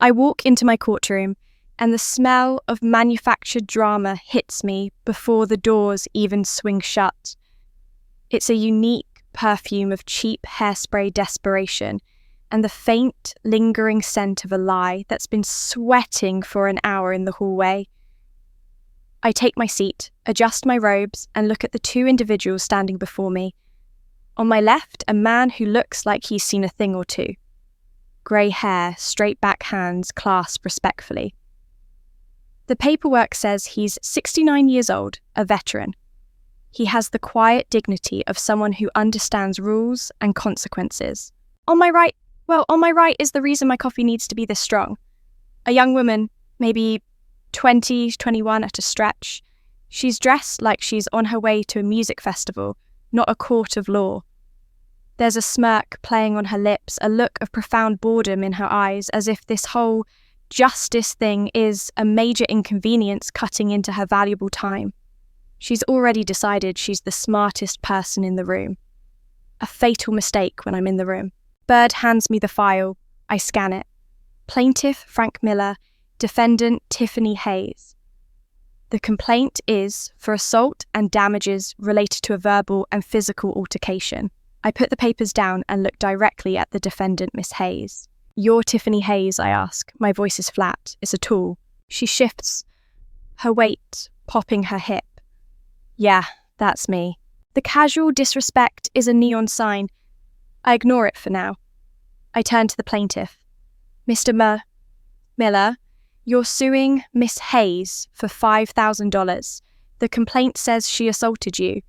I walk into my courtroom, and the smell of manufactured drama hits me before the doors even swing shut. It's a unique perfume of cheap hairspray desperation and the faint, lingering scent of a lie that's been sweating for an hour in the hallway. I take my seat, adjust my robes, and look at the two individuals standing before me. On my left, a man who looks like he's seen a thing or two. Grey hair, straight back hands clasped respectfully. The paperwork says he's 69 years old, a veteran. He has the quiet dignity of someone who understands rules and consequences. On my right is the reason my coffee needs to be this strong. A young woman, maybe 20, 21 at a stretch. She's dressed like she's on her way to a music festival, not a court of law. There's a smirk playing on her lips, a look of profound boredom in her eyes, as if this whole justice thing is a major inconvenience cutting into her valuable time. She's already decided she's the smartest person in the room. A fatal mistake when I'm in the room. Bird hands me the file. I scan it. Plaintiff Frank Miller, defendant Tiffany Hayes. The complaint is for assault and damages related to a verbal and physical altercation. I put the papers down and look directly at the defendant, Miss Hayes. "You're Tiffany Hayes," I ask. My voice is flat. It's a tool. She shifts, her weight popping her hip. "Yeah, that's me." The casual disrespect is a neon sign. I ignore it for now. I turn to the plaintiff. "Mr. Miller, you're suing Miss Hayes for $5,000. The complaint says she assaulted you.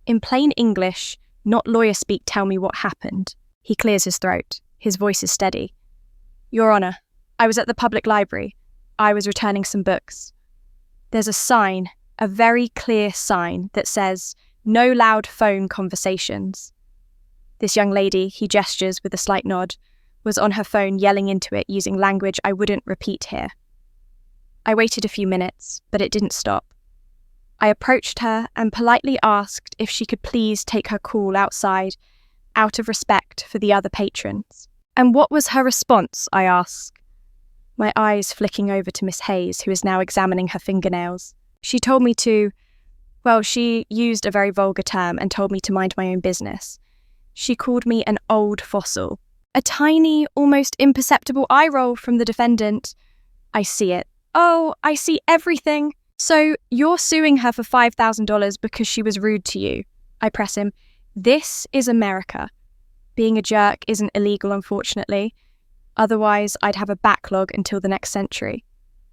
In plain English, not lawyer speak, tell me what happened." He clears his throat. His voice is steady. "Your Honour, I was at the public library. I was returning some books. There's a sign, a very clear sign, that says, 'No loud phone conversations.' This young lady," he gestures with a slight nod, "was on her phone yelling into it using language I wouldn't repeat here." I waited a few minutes, but it didn't stop. I approached her and politely asked if she could please take her call outside, out of respect for the other patrons. "And what was her response?" I asked. My eyes flicking over to Miss Hayes, who is now examining her fingernails. She told me to, she used a very vulgar term and told me to mind my own business. She called me an old fossil. A tiny, almost imperceptible eye roll from the defendant. I see it. "Oh, I see everything. So you're suing her for $5,000 because she was rude to you." I press him. "This is America. Being a jerk isn't illegal, unfortunately. Otherwise, I'd have a backlog until the next century."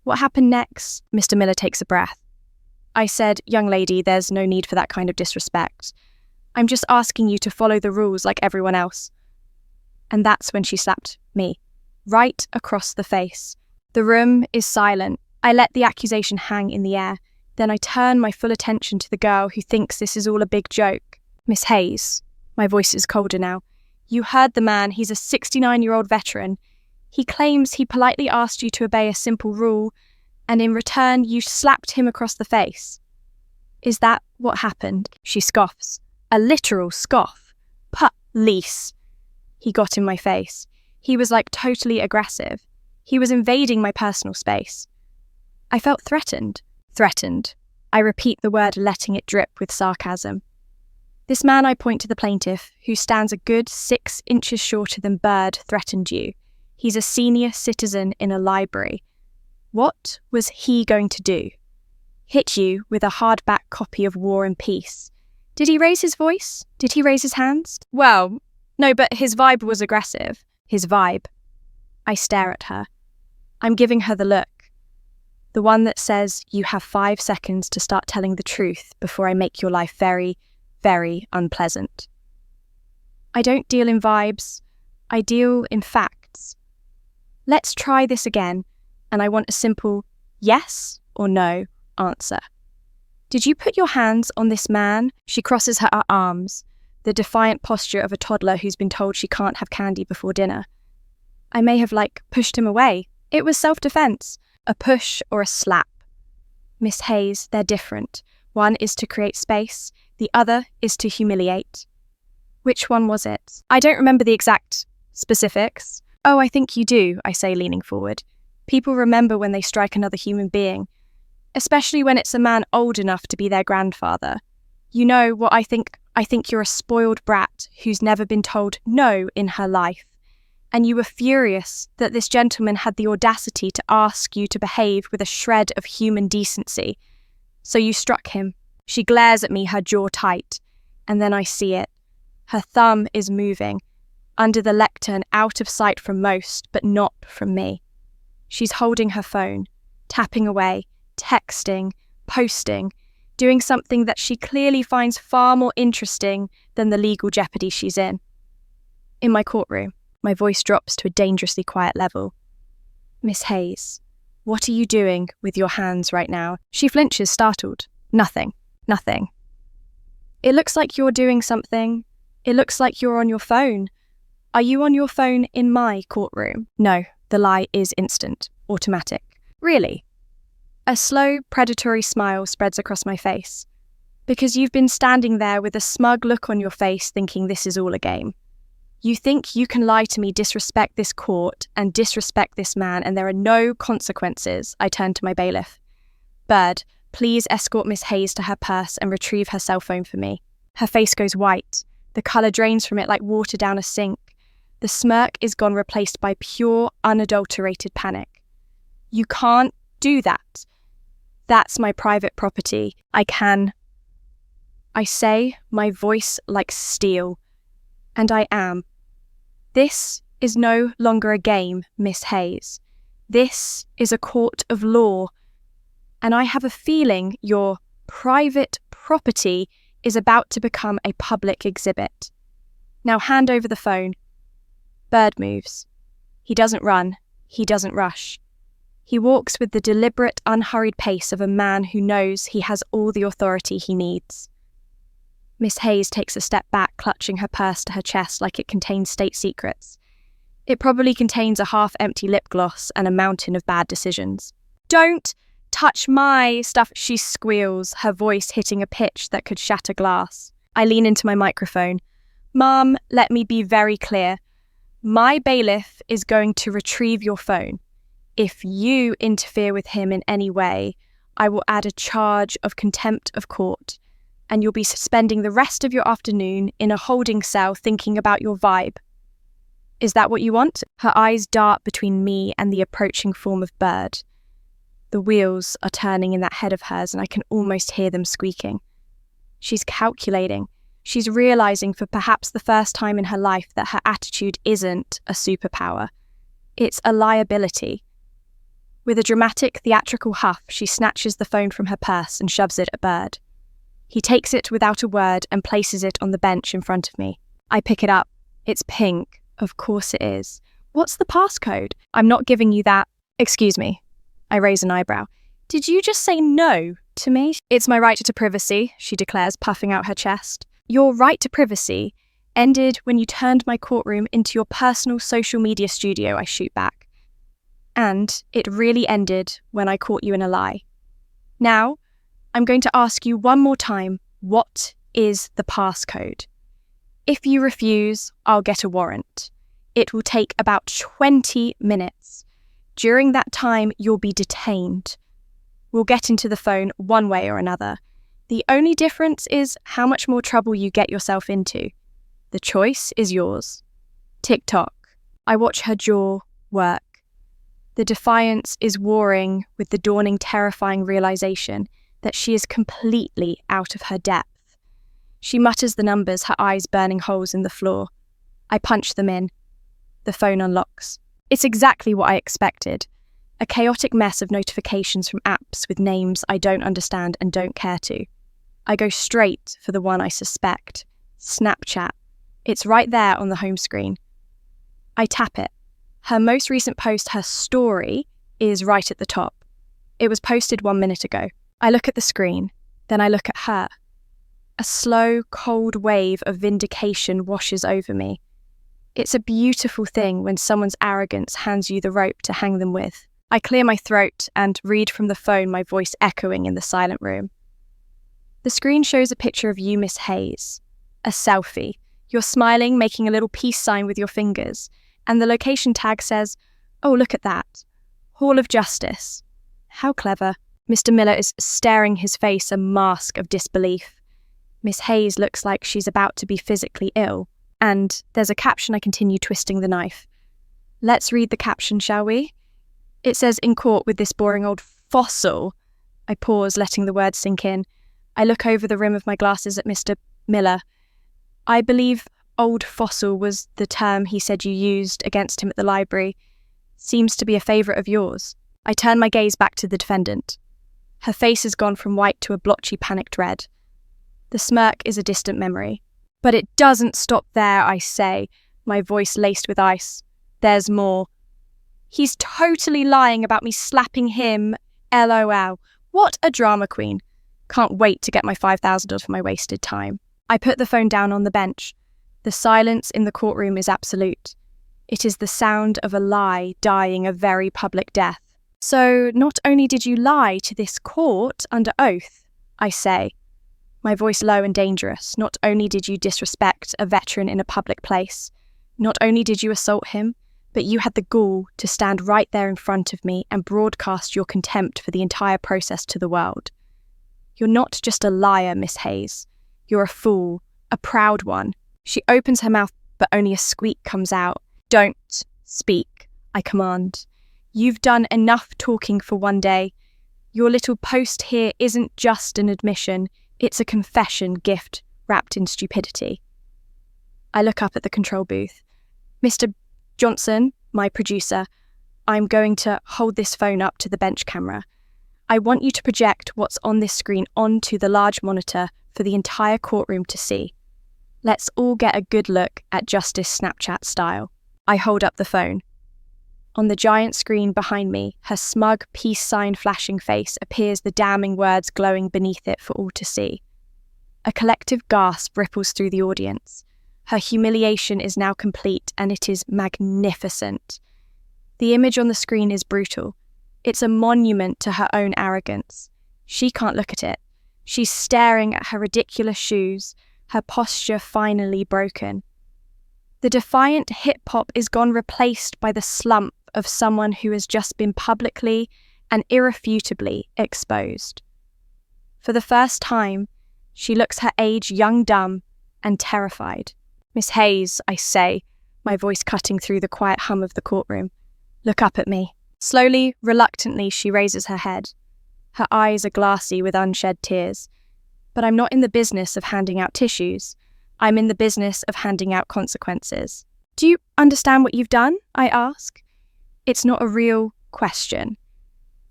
"What happened next?" Mr. Miller takes a breath. I said, "Young lady, there's no need for that kind of disrespect. I'm just asking you to follow the rules like everyone else." And that's when she slapped me, right across the face. The room is silent. I let the accusation hang in the air. Then I turn my full attention to the girl who thinks this is all a big joke. "Miss Hayes," my voice is colder now, "you heard the man. He's a 69-year-old veteran. He claims he politely asked you to obey a simple rule, and in return you slapped him across the face. Is that what happened?" She scoffs. A literal scoff. "Police." He got in my face. He was like totally aggressive. He was invading my personal space. I felt threatened. Threatened. I repeat the word, letting it drip with sarcasm. "This man," I point to the plaintiff, "who stands a good 6 inches shorter than Bird, threatened you. He's a senior citizen in a library. What was he going to do? Hit you with a hardback copy of War and Peace? Did he raise his voice? Did he raise his hands?" "Well, no, but his vibe was aggressive." "His vibe." I stare at her. I'm giving her the look. The one that says, "You have 5 seconds to start telling the truth before I make your life very, very unpleasant." I don't deal in vibes. I deal in facts. Let's try this again, and I want a simple yes or no answer. "Did you put your hands on this man?" She crosses her arms, the defiant posture of a toddler who's been told she can't have candy before dinner. I may have, pushed him away. It was self-defense. A push or a slap. "Miss Hayes, they're different. One is to create space, the other is to humiliate." "Which one was it?" I don't remember the exact specifics. Oh, I think you do, I say, leaning forward. People remember when they strike another human being, especially when it's a man old enough to be their grandfather. You know what I think? I think you're a spoiled brat who's never been told no in her life. And you were furious that this gentleman had the audacity to ask you to behave with a shred of human decency. So you struck him. She glares at me, her jaw tight. And then I see it. Her thumb is moving, under the lectern, out of sight from most, but not from me. She's holding her phone, tapping away, texting, posting, doing something that she clearly finds far more interesting than the legal jeopardy she's in. In my courtroom, my voice drops to a dangerously quiet level. Miss Hayes, what are you doing with your hands right now? She flinches, startled. Nothing. It looks like you're doing something. It looks like you're on your phone. Are you on your phone in my courtroom? No, the lie is instant, automatic. Really? A slow, predatory smile spreads across my face. Because you've been standing there with a smug look on your face thinking this is all a game. You think you can lie to me, disrespect this court, and disrespect this man, and there are no consequences. I turn to my bailiff. Bird, please escort Miss Hayes to her purse and retrieve her cell phone for me. Her face goes white. The colour drains from it like water down a sink. The smirk is gone, replaced by pure, unadulterated panic. You can't do that. That's my private property. I say, my voice like steel. And I am. This is no longer a game, Miss Hayes. This is a court of law. And I have a feeling your private property is about to become a public exhibit. Now hand over the phone. Bird moves. He doesn't run. He doesn't rush. He walks with the deliberate, unhurried pace of a man who knows he has all the authority he needs. Miss Hayes takes a step back, clutching her purse to her chest like it contains state secrets. It probably contains a half-empty lip gloss and a mountain of bad decisions. Don't touch my stuff, she squeals, her voice hitting a pitch that could shatter glass. I lean into my microphone. Mum, let me be very clear. My bailiff is going to retrieve your phone. If you interfere with him in any way, I will add a charge of contempt of court, and you'll be spending the rest of your afternoon in a holding cell thinking about your vibe. Is that what you want? Her eyes dart between me and the approaching form of Bird. The wheels are turning in that head of hers, and I can almost hear them squeaking. She's calculating. She's realising for perhaps the first time in her life that her attitude isn't a superpower. It's a liability. With a dramatic, theatrical huff, she snatches the phone from her purse and shoves it at Bird. He takes it without a word and places it on the bench in front of me. I pick it up. It's pink. Of course it is. What's the passcode? I'm not giving you that. Excuse me. I raise an eyebrow. Did you just say no to me? It's my right to privacy, she declares, puffing out her chest. Your right to privacy ended when you turned my courtroom into your personal social media studio, I shoot back. And it really ended when I caught you in a lie. Now, I'm going to ask you one more time, what is the passcode? If you refuse, I'll get a warrant. It will take about 20 minutes. During that time, you'll be detained. We'll get into the phone one way or another. The only difference is how much more trouble you get yourself into. The choice is yours. Tick-tock. I watch her jaw work. The defiance is warring with the dawning terrifying realization that she is completely out of her depth. She mutters the numbers, her eyes burning holes in the floor. I punch them in. The phone unlocks. It's exactly what I expected. A chaotic mess of notifications from apps with names I don't understand and don't care to. I go straight for the one I suspect. Snapchat. It's right there on the home screen. I tap it. Her most recent post, her story, is right at the top. It was posted 1 minute ago. I look at the screen, then I look at her. A slow, cold wave of vindication washes over me. It's a beautiful thing when someone's arrogance hands you the rope to hang them with. I clear my throat and read from the phone, my voice echoing in the silent room. The screen shows a picture of you, Miss Hayes. A selfie. You're smiling, making a little peace sign with your fingers. and the location tag says, "Oh, look at that. Hall of Justice." How clever. Mr. Miller is staring his face a mask of disbelief. Miss Hayes looks like she's about to be physically ill, and there's a caption. I continue twisting the knife. Let's read the caption, shall we? It says, "In court with this boring old fossil." I pause, letting the words sink in. I look over the rim of my glasses at Mr. Miller. I believe old fossil was the term he said you used against him at the library. Seems to be a favourite of yours. I turn my gaze back to the defendant. Her face has gone from white to a blotchy, panicked red. The smirk is a distant memory. But it doesn't stop there, I say, my voice laced with ice. There's more. He's totally lying about me slapping him. LOL. What a drama queen. Can't wait to get my $5,000 for my wasted time. I put the phone down on the bench. The silence in the courtroom is absolute. It is the sound of a lie dying a very public death. So not only did you lie to this court under oath, I say, my voice low and dangerous, not only did you disrespect a veteran in a public place, not only did you assault him, but you had the gall to stand right there in front of me and broadcast your contempt for the entire process to the world. You're not just a liar, Miss Hayes. You're a fool, a proud one. She opens her mouth, but only a squeak comes out. Don't speak, I command. You've done enough talking for one day. Your little post here isn't just an admission, it's a confession gift wrapped in stupidity. I look up at the control booth. Mr. Johnson, my producer, I'm going to hold this phone up to the bench camera. I want you to project what's on this screen onto the large monitor for the entire courtroom to see. Let's all get a good look at Justice Snapchat style. I hold up the phone. On the giant screen behind me, her smug peace sign flashing face appears, the damning words glowing beneath it for all to see. A collective gasp ripples through the audience. Her humiliation is now complete, and it is magnificent. The image on the screen is brutal. It's a monument to her own arrogance. She can't look at it. She's staring at her ridiculous shoes, her posture finally broken. The defiant hip-hop is gone, replaced by the slump of someone who has just been publicly and irrefutably exposed. For the first time, she looks her age young, dumb, and terrified. Miss Hayes, I say, my voice cutting through the quiet hum of the courtroom. Look up at me. Slowly, reluctantly, she raises her head. Her eyes are glassy with unshed tears. But I'm not in the business of handing out tissues. I'm in the business of handing out consequences. Do you understand what you've done? I ask. It's not a real question.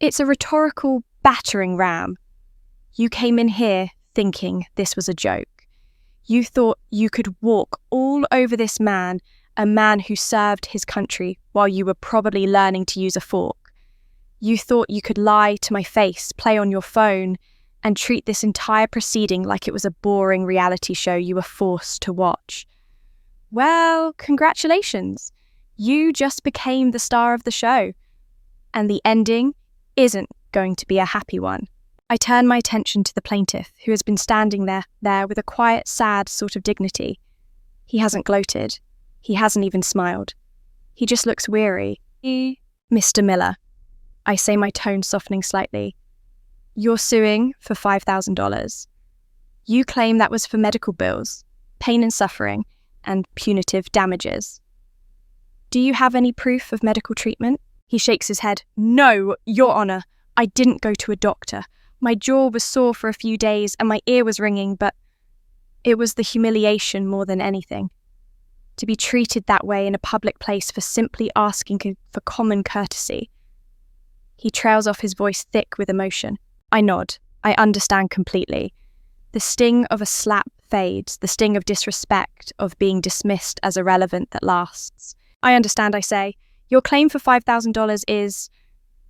It's a rhetorical battering ram. You came in here thinking this was a joke. You thought you could walk all over this man, a man who served his country while you were probably learning to use a fork. You thought you could lie to my face, play on your phone, and treat this entire proceeding like it was a boring reality show you were forced to watch. Well, congratulations. You just became the star of the show. And the ending isn't going to be a happy one. I turn my attention to the plaintiff, who has been standing there with a quiet, sad sort of dignity. He hasn't gloated. He hasn't even smiled. He just looks weary. Mr. Miller, I say, my tone softening slightly. You're suing for $5,000. You claim that was for medical bills, pain and suffering, and punitive damages. Do you have any proof of medical treatment? He shakes his head. No, Your Honor. I didn't go to a doctor. My jaw was sore for a few days and my ear was ringing, but it was the humiliation more than anything. To be treated that way in a public place for simply asking for common courtesy. He trails off, his voice thick with emotion. I nod. I understand completely. The sting of a slap fades, the sting of disrespect, of being dismissed as irrelevant that lasts. I understand, I say. Your claim for $5,000 is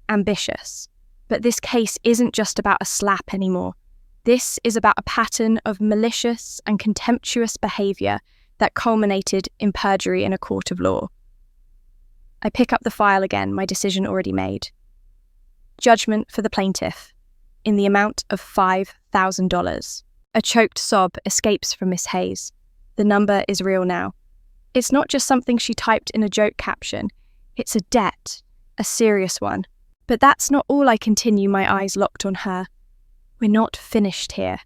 ambitious. But this case isn't just about a slap anymore. This is about a pattern of malicious and contemptuous behaviour that culminated in perjury in a court of law. I pick up the file again, my decision already made. Judgment for the plaintiff, in the amount of $5,000. A choked sob escapes from Miss Hayes. The number is real now. It's not just something she typed in a joke caption. It's a debt, a serious one. But that's not all, I continue, my eyes locked on her. We're not finished here.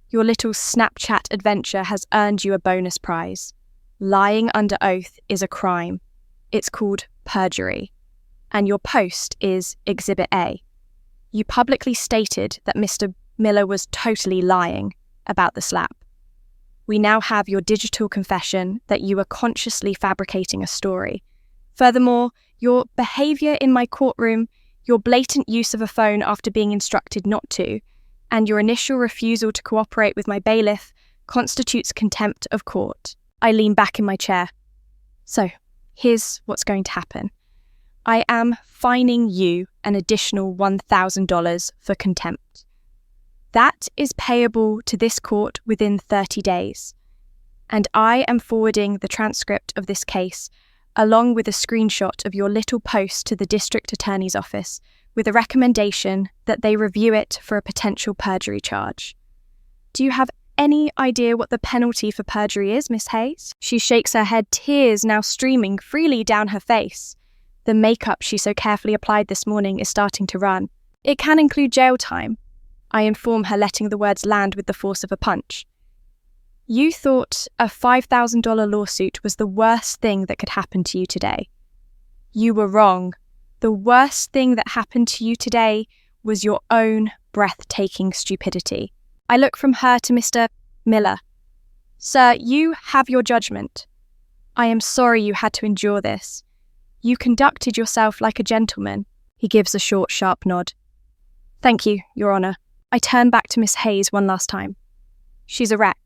Your little Snapchat adventure has earned you a bonus prize. Lying under oath is a crime. It's called perjury. And your post is Exhibit A. You publicly stated that Mr. Miller was totally lying about the slap. We now have your digital confession that you were consciously fabricating a story. Furthermore, your behaviour in my courtroom, your blatant use of a phone after being instructed not to, and your initial refusal to cooperate with my bailiff constitutes contempt of court. I lean back in my chair. So, here's what's going to happen. I am fining you an additional $1,000 for contempt. That is payable to this court within 30 days. And I am forwarding the transcript of this case, along with a screenshot of your little post to the district attorney's office, with a recommendation that they review it for a potential perjury charge. Do you have any idea what the penalty for perjury is, Miss Hayes? She shakes her head, tears now streaming freely down her face. The makeup she so carefully applied this morning is starting to run. It can include jail time. I inform her, letting the words land with the force of a punch. You thought a $5,000 lawsuit was the worst thing that could happen to you today. You were wrong. The worst thing that happened to you today was your own breathtaking stupidity. I look from her to Mr. Miller. Sir, you have your judgment. I am sorry you had to endure this. You conducted yourself like a gentleman. He gives a short, sharp nod. Thank you, Your Honour. I turn back to Miss Hayes one last time. She's a wreck,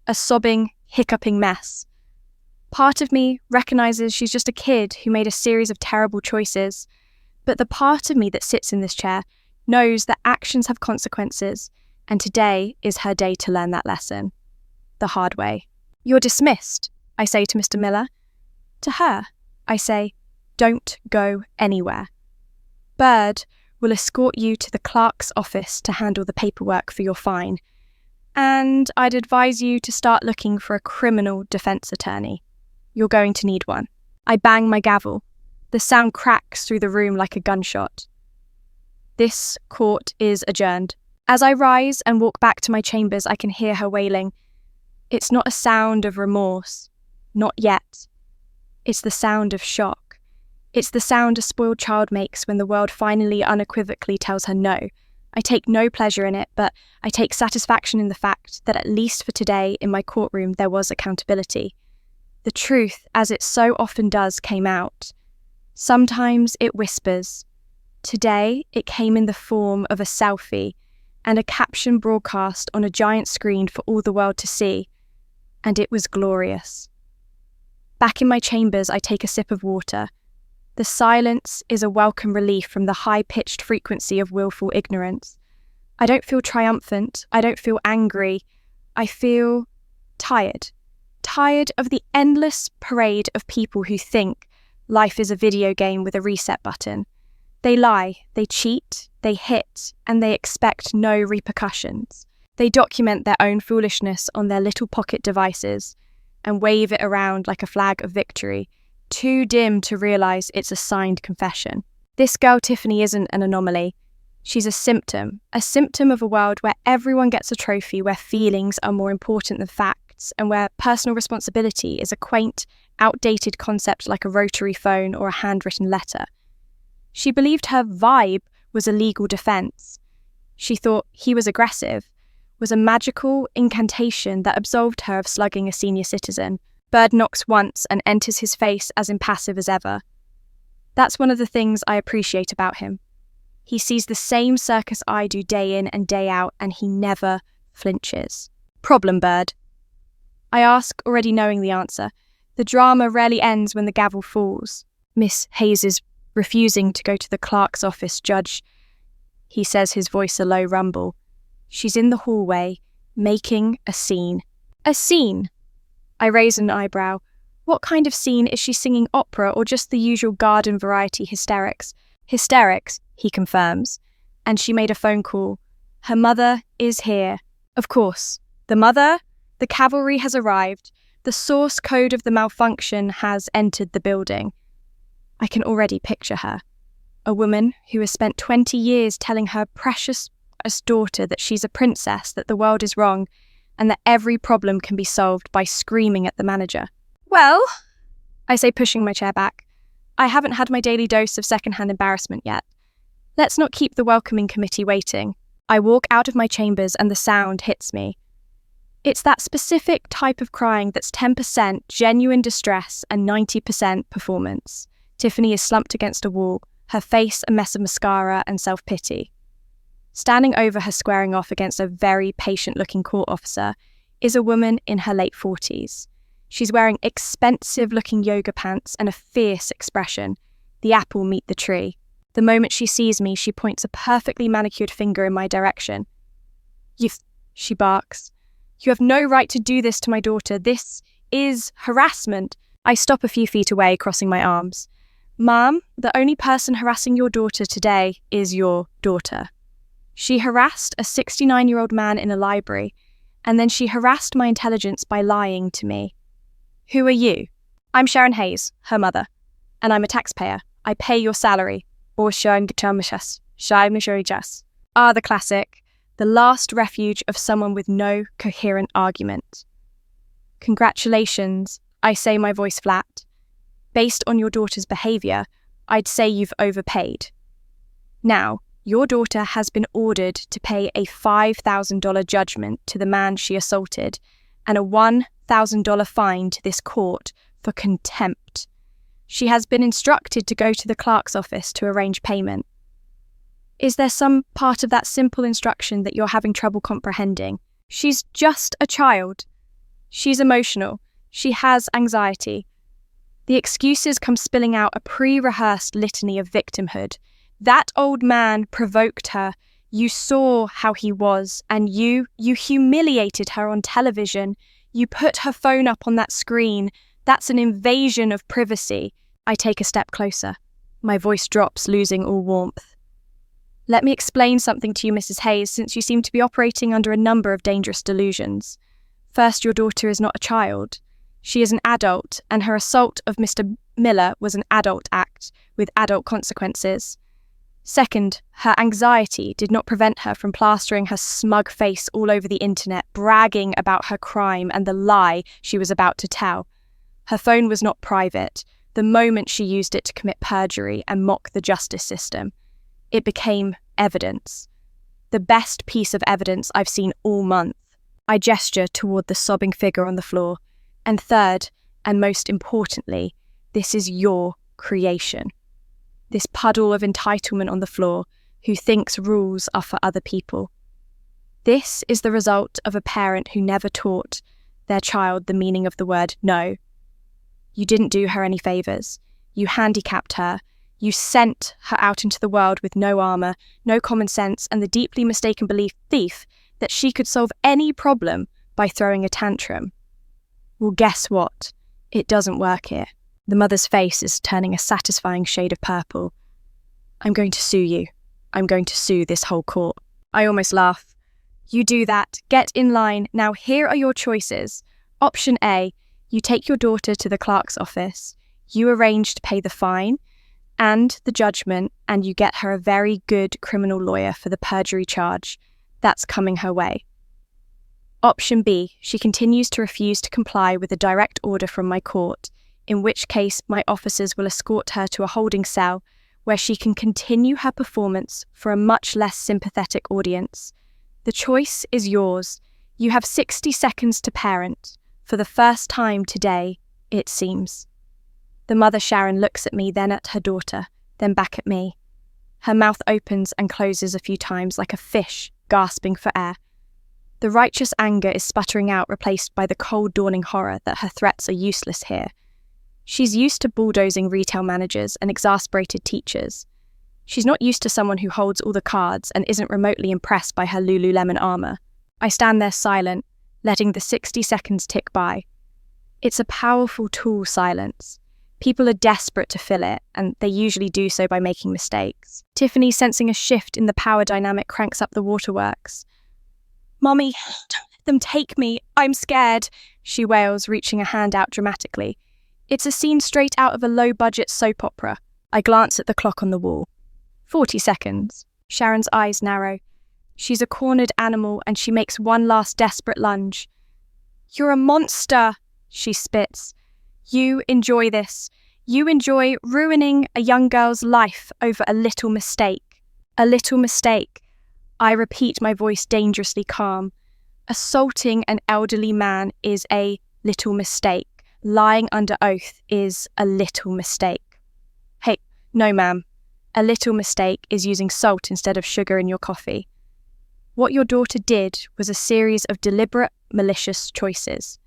a sobbing, hiccuping mess. Part of me recognises she's just a kid who made a series of terrible choices, but the part of me that sits in this chair knows that actions have consequences, and today is her day to learn that lesson. The hard way. You're dismissed, I say to Mr. Miller. To her, I say, don't go anywhere. Bird will escort you to the clerk's office to handle the paperwork for your fine, and I'd advise you to start looking for a criminal defence attorney. You're going to need one. I bang my gavel. The sound cracks through the room like a gunshot. This court is adjourned. As I rise and walk back to my chambers, I can hear her wailing. It's not a sound of remorse. Not yet. It's the sound of shock. It's the sound a spoiled child makes when the world finally unequivocally tells her no. I take no pleasure in it, but I take satisfaction in the fact that at least for today in my courtroom there was accountability. The truth, as it so often does, came out. Sometimes it whispers. Today it came in the form of a selfie and a caption broadcast on a giant screen for all the world to see. And it was glorious. Back in my chambers, I take a sip of water. The silence is a welcome relief from the high-pitched frequency of willful ignorance. I don't feel triumphant. I don't feel angry. I feel tired. Tired of the endless parade of people who think life is a video game with a reset button. They lie, they cheat, they hit, and they expect no repercussions. They document their own foolishness on their little pocket devices and wave it around like a flag of victory, too dim to realise it's a signed confession. This girl Tiffany isn't an anomaly. She's a symptom of a world where everyone gets a trophy, where feelings are more important than facts, and where personal responsibility is a quaint, outdated concept like a rotary phone or a handwritten letter. She believed her vibe was a legal defence. She thought he was aggressive, was a magical incantation that absolved her of slugging a senior citizen. Bird knocks once and enters his face as impassive as ever. That's one of the things I appreciate about him. He sees the same circus I do day in and day out, and he never flinches. Problem, Bird? I ask, already knowing the answer. The drama rarely ends when the gavel falls. Miss Hayes is refusing to go to the clerk's office, Judge. He says, his voice a low rumble. She's in the hallway, making a scene. A scene? I raise an eyebrow. What kind of scene? Is she singing opera or just the usual garden variety hysterics? Hysterics, he confirms. And she made a phone call. Her mother is here. Of course. The mother? The cavalry has arrived. The source code of the malfunction has entered the building. I can already picture her. A woman who has spent 20 years telling her precious daughter that she's a princess, that the world is wrong, and that every problem can be solved by screaming at the manager. Well, I say, pushing my chair back, I haven't had my daily dose of secondhand embarrassment yet. Let's not keep the welcoming committee waiting. I walk out of my chambers and the sound hits me. It's that specific type of crying that's 10% genuine distress and 90% performance. Tiffany is slumped against a wall, her face a mess of mascara and self-pity. Standing over her squaring off against a very patient-looking court officer is a woman in her late 40s. She's wearing expensive-looking yoga pants and a fierce expression. The apple meet the tree. The moment she sees me, she points a perfectly manicured finger in my direction. She barks. You have no right to do this to my daughter. This is harassment. I stop a few feet away, crossing my arms. Ma'am, the only person harassing your daughter today is your daughter. She harassed a 69-year-old man in a library, and then she harassed my intelligence by lying to me. Who are you? I'm Sharon Hayes, her mother, and I'm a taxpayer. I pay your salary. Ah, the classic, the last refuge of someone with no coherent argument. Congratulations, I say, my voice flat. Based on your daughter's behaviour, I'd say you've overpaid. Now, your daughter has been ordered to pay a $5,000 judgment to the man she assaulted and a $1,000 fine to this court for contempt. She has been instructed to go to the clerk's office to arrange payment. Is there some part of that simple instruction that you're having trouble comprehending? She's just a child. She's emotional. She has anxiety. The excuses come spilling out a pre-rehearsed litany of victimhood. That old man provoked her. You saw how he was, and you humiliated her on television. You put her phone up on that screen. That's an invasion of privacy. I take a step closer. My voice drops, losing all warmth. Let me explain something to you, Mrs. Hayes, since you seem to be operating under a number of dangerous delusions. First, your daughter is not a child. She is an adult, and her assault of Mr. Miller was an adult act, with adult consequences. Second, her anxiety did not prevent her from plastering her smug face all over the internet, bragging about her crime and the lie she was about to tell. Her phone was not private. The moment she used it to commit perjury and mock the justice system, it became evidence. The best piece of evidence I've seen all month. I gesture toward the sobbing figure on the floor. And third, and most importantly, this is your creation. This puddle of entitlement on the floor who thinks rules are for other people. This is the result of a parent who never taught their child the meaning of the word no. You didn't do her any favours. You handicapped her. You sent her out into the world with no armour, no common sense, and the deeply mistaken belief that she could solve any problem by throwing a tantrum. Well, guess what? It doesn't work here. The mother's face is turning a satisfying shade of purple. I'm going to sue you. I'm going to sue this whole court. I almost laugh. You do that. Get in line. Now here are your choices. Option A, you take your daughter to the clerk's office. You arrange to pay the fine and the judgment, and you get her a very good criminal lawyer for the perjury charge. That's coming her way. Option B, she continues to refuse to comply with a direct order from my court, in which case my officers will escort her to a holding cell where she can continue her performance for a much less sympathetic audience. The choice is yours. You have 60 seconds to parent. For the first time today, it seems. The mother Sharon looks at me, then at her daughter, then back at me. Her mouth opens and closes a few times like a fish gasping for air. The righteous anger is sputtering out, replaced by the cold dawning horror that her threats are useless here. She's used to bulldozing retail managers and exasperated teachers. She's not used to someone who holds all the cards and isn't remotely impressed by her Lululemon armour. I stand there silent, letting the 60 seconds tick by. It's a powerful tool, silence. People are desperate to fill it, and they usually do so by making mistakes. Tiffany, sensing a shift in the power dynamic, cranks up the waterworks. Mommy, Let them take me. I'm scared, she wails, reaching a hand out dramatically. It's a scene straight out of a low-budget soap opera. I glance at the clock on the wall. 40 seconds. Sharon's eyes narrow. She's a cornered animal and she makes one last desperate lunge. You're a monster, she spits. You enjoy this. You enjoy ruining a young girl's life over a little mistake. A little mistake. I repeat, my voice dangerously calm. Assaulting an elderly man is a little mistake. Lying under oath is a little mistake. Hey, no ma'am. A little mistake is using salt instead of sugar in your coffee. What your daughter did was a series of deliberate, malicious choices.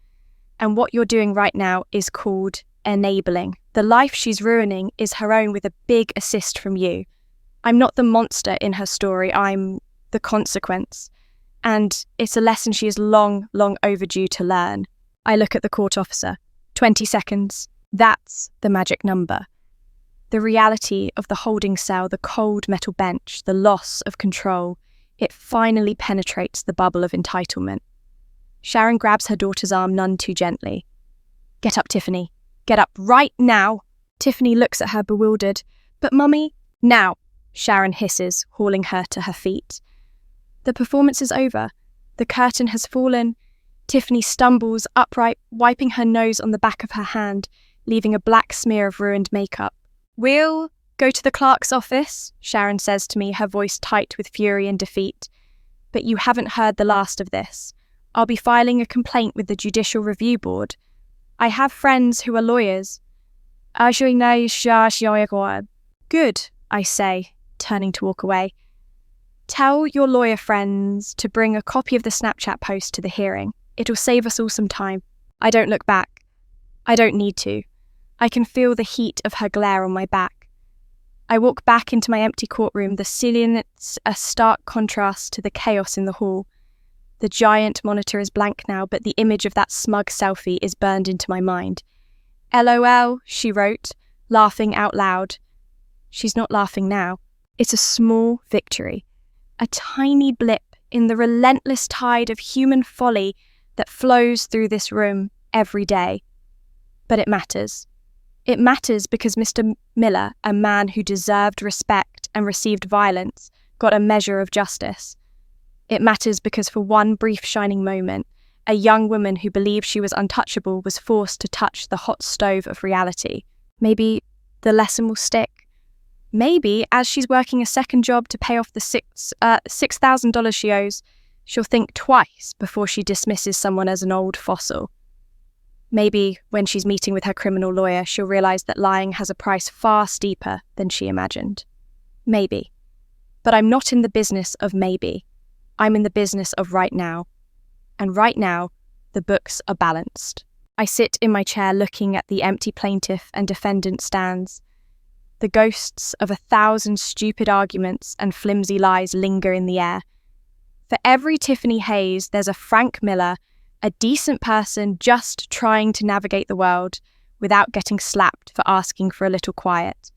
And what you're doing right now is called enabling. The life she's ruining is her own with a big assist from you. I'm not the monster in her story, I'm the consequence. And it's a lesson she is long, long overdue to learn. I look at the court officer. 20 seconds. That's the magic number. The reality of the holding cell, the cold metal bench, the loss of control, it finally penetrates the bubble of entitlement. Sharon grabs her daughter's arm none too gently. Get up, Tiffany. Get up right now. Tiffany looks at her bewildered. But Mummy, now, Sharon hisses, hauling her to her feet. The performance is over. The curtain has fallen. Tiffany stumbles upright, wiping her nose on the back of her hand, leaving a black smear of ruined makeup. We'll go to the clerk's office, Sharon says to me, her voice tight with fury and defeat. But you haven't heard the last of this. I'll be filing a complaint with the Judicial Review Board. I have friends who are lawyers. Good, I say, turning to walk away. Tell your lawyer friends to bring a copy of the Snapchat post to the hearing. It'll save us all some time. I don't look back. I don't need to. I can feel the heat of her glare on my back. I walk back into my empty courtroom, the silhouette's a stark contrast to the chaos in the hall. The giant monitor is blank now, but the image of that smug selfie is burned into my mind. LOL, she wrote, laughing out loud. She's not laughing now. It's a small victory. A tiny blip in the relentless tide of human folly that flows through this room every day. But it matters. It matters because Mr. Miller, a man who deserved respect and received violence, got a measure of justice. It matters because for one brief shining moment, a young woman who believed she was untouchable was forced to touch the hot stove of reality. Maybe the lesson will stick. Maybe, as she's working a second job to pay off the $6,000 she owes, she'll think twice before she dismisses someone as an old fossil. Maybe, when she's meeting with her criminal lawyer, she'll realise that lying has a price far steeper than she imagined. Maybe. But I'm not in the business of maybe. I'm in the business of right now. And right now, the books are balanced. I sit in my chair looking at the empty plaintiff and defendant stands. The ghosts of 1,000 stupid arguments and flimsy lies linger in the air. For every Tiffany Hayes, there's a Frank Miller, a decent person just trying to navigate the world without getting slapped for asking for a little quiet.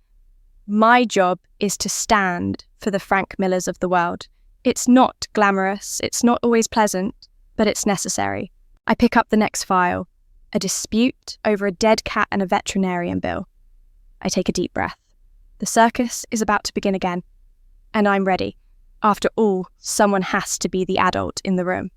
My job is to stand for the Frank Millers of the world. It's not glamorous, it's not always pleasant, but it's necessary. I pick up the next file, a dispute over a dead cat and a veterinarian bill. I take a deep breath. The circus is about to begin again, and I'm ready. After all, someone has to be the adult in the room.